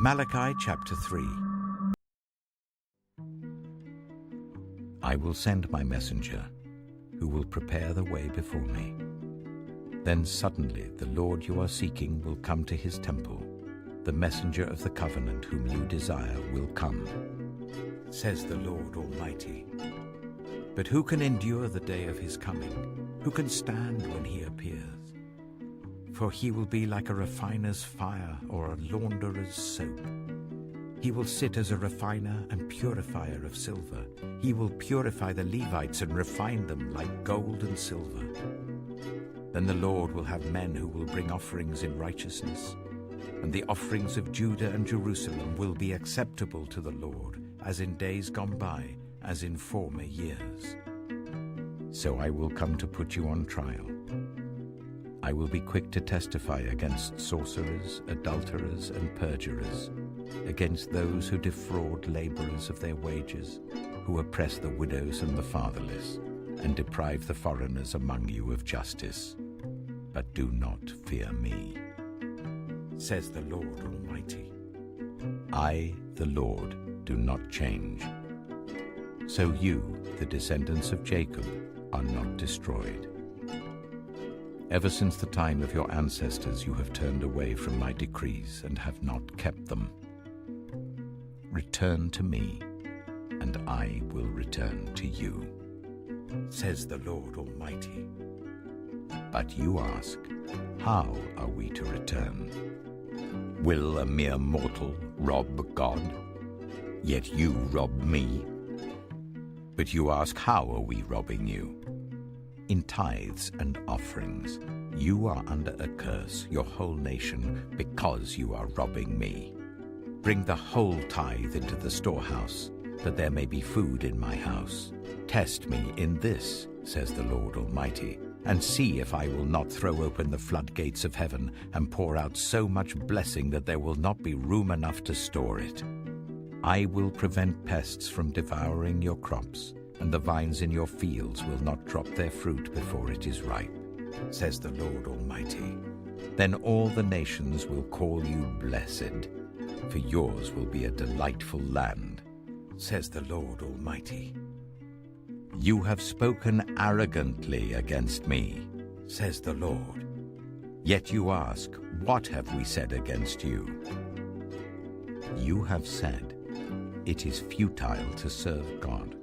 Malachi chapter 3. I will send my messenger, who will prepare the way before me. Then suddenly the Lord you are seeking will come to his temple. The messenger of the covenant whom you desire will come, says the Lord Almighty. But who can endure the day of his coming? Who can stand when he appears? For he will be like a refiner's fire or a launderer's soap. He will sit as a refiner and purifier of silver. He will purify the Levites and refine them like gold and silver. Then the Lord will have men who will bring offerings in righteousness, and the offerings of Judah and Jerusalem will be acceptable to the Lord, as in days gone by, as in former years. So I will come to put you on trial. I will be quick to testify against sorcerers, adulterers, and perjurers, against those who defraud laborers of their wages, who oppress the widows and the fatherless, and deprive the foreigners among you of justice. But do not fear me, says the Lord Almighty. I, the Lord, do not change. So you, the descendants of Jacob, are not destroyed. Ever since the time of your ancestors you have turned away from my decrees and have not kept them. Return to me, and I will return to you, says the Lord Almighty. But you ask, how are we to return? Will a mere mortal rob God? Yet you rob me. But you ask, how are we robbing you? In tithes and offerings. You are under a curse, your whole nation, because you are robbing me. Bring the whole tithe into the storehouse, that there may be food in my house. Test me in this, says the Lord Almighty, and see if I will not throw open the floodgates of heaven and pour out so much blessing that there will not be room enough to store it. I will prevent pests from devouring your crops, and the vines in your fields will not drop their fruit before it is ripe, says the Lord Almighty. Then all the nations will call you blessed, for yours will be a delightful land, says the Lord Almighty. You have spoken arrogantly against me, says the Lord. Yet you ask, what have we said against you? You have said, it is futile to serve God.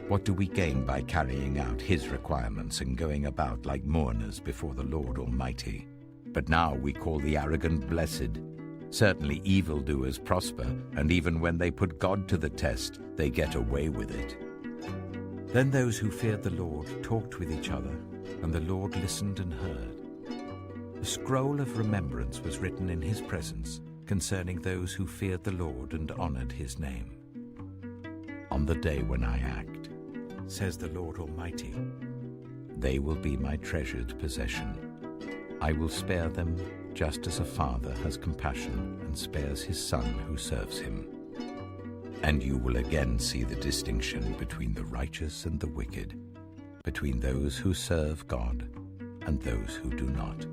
What do we gain by carrying out his requirements and going about like mourners before the Lord Almighty? But now we call the arrogant blessed. Certainly evildoers prosper, and even when they put God to the test, they get away with it. Then those who feared the Lord talked with each other, and the Lord listened and heard. A scroll of remembrance was written in his presence concerning those who feared the Lord and honored his name. On the day when I act, says the Lord Almighty, they will be my treasured possession. I will spare them just as a father has compassion and spares his son who serves him. And you will again see the distinction between the righteous and the wicked, between those who serve God and those who do not.